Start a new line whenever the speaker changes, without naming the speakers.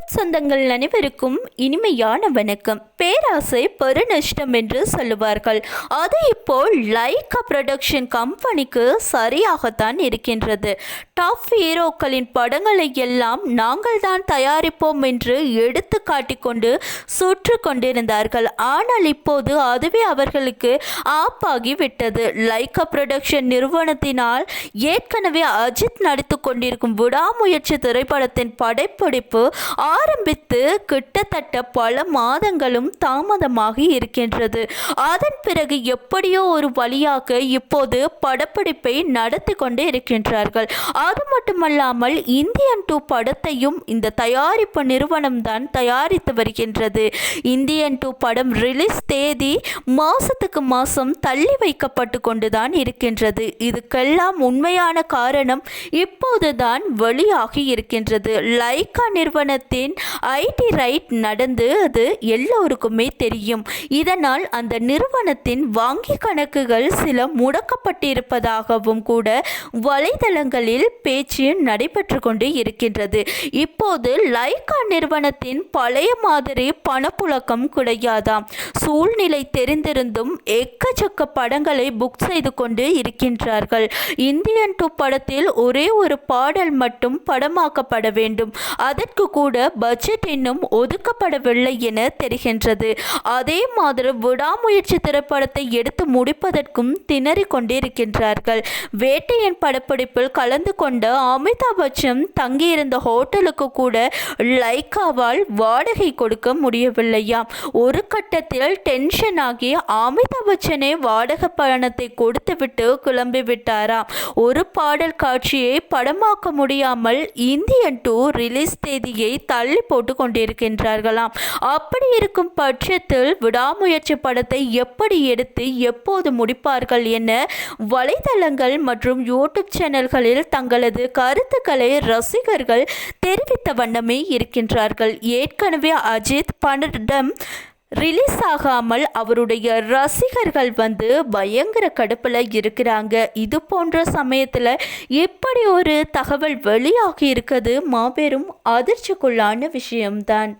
YouTube சொந்தங்கள் அனைவருக்கும் இனிமையான வணக்கம். பேராசை பெருநஷ்டம் என்று சொல்லுவார்கள். அது இப்போ லைகா புரொடக்ஷன் கம்பெனிக்கு சரியாகத்தான் இருக்கின்றது. டாப் ஹீரோக்களின் படங்களை எல்லாம் நாங்கள் தான் தயாரிப்போம் என்று எடுத்து காட்டிக்கொண்டு சுற்று கொண்டிருந்தார்கள். ஆனால் இப்போது அதுவே அவர்களுக்கு ஆப்பாகி விட்டது. லைகா புரொடக்ஷன் நிறுவனத்தினால் ஏற்கனவே அஜித் நடித்து கொண்டிருக்கும் விடாமுயற்சி திரைப்படத்தின் படைப்பிடிப்பு ஆரம்பித்து கிட்டத்தட்ட பல மாதங்களும் தாமதமாகி இருக்கின்றது. அதன் பிறகு எப்படியோ ஒரு வழியாக இப்போது படப்பிடிப்பை நடத்தி கொண்டு இருக்கின்றார்கள். அது மட்டுமல்லாமல் இந்தியன் 2 படத்தையும் இந்த தயாரிப்பு நிறுவனம் தான் தயாரித்து வருகின்றது. இந்தியன் 2 படம் ரிலீஸ் தேதி மாசத்துக்கு மாசம் தள்ளி வைக்கப்பட்டு கொண்டுதான் இருக்கின்றது. இதுக்கெல்லாம் உண்மையான காரணம் இப்போதுதான் வெளியாகி இருக்கின்றது. லைகா நிறுவனத்தின் ஐடி ரைட் நடந்து அது எல்லோருக்குமே தெரியும். இதனால் அந்த நிறுவனத்தின் வங்கி கணக்குகள் சில முடக்கப்பட்டிருப்பதாகவும் கூட வலைதளங்களில் பேச்சு நடைபெற்று கொண்டு இருக்கின்றது. இப்போது லைகா நிறுவனத்தின் பழைய மாதிரி பணப்புழக்கம் கிடையாதாம். சூழ்நிலை தெரிந்திருந்தும் எக்கச்சக்க படங்களை புக் செய்து கொண்டு இருக்கின்றார்கள். இந்தியன் 2 படத்தில் ஒரே ஒரு பாடல் மட்டும் படமாக்கப்பட வேண்டும். அதற்கு கூட பட்ஜெட் இன்னும் ஒதுக்கப்படவில்லை என தெரிகின்றது. அதே மாதிரி விடாமுயற்சி திரைப்படத்தை எடுத்து முடிப்பதற்கும் திணறிக் கொண்டிருக்கின்றார்கள். வேட்டையின் படப்பிடிப்பில் கலந்து கொண்ட அமிதாப் பச்சன் தங்கியிருந்த ஹோட்டலுக்கு கூட லைகாவால் வாடகை கொடுக்க முடியவில்லையாம். ஒரு கட்டத்தில் டென்ஷன் ஆகி அமிதாப் பச்சனே வாடகை பணத்தை கொடுத்துவிட்டு கிளம்பி விட்டாராம். ஒரு பாடல் காட்சியை படமாக்க முடியாமல் இந்தியன் 2 ரிலீஸ் தேதியை தள்ளி போட்டு கொண்டிருக்கின்றார்களாம். அப்படி இருக்கும் பட்சத்தில் விடாமுயற்சி படத்தை எப்படி எடுத்து எப்போது முடிப்பார்கள் என வலைதளங்கள் மற்றும் யூடியூப் சேனல்களில் தங்களது கருத்துக்களை ரசிகர்கள் தெரிவித்த வண்ணமே இருக்கின்றார்கள். ஏற்கனவே அஜித் படம் ரிலீஸ் ஆகாமல் அவருடைய ரசிகர்கள் பயங்கர கடுப்பில் இருக்கிறாங்க. இது போன்ற சமயத்தில் எப்படி ஒரு தகவல் வெளியாகி இருக்கிறது மாபெரும் அதிர்ச்சிக்குள்ளான விஷயம்தான்.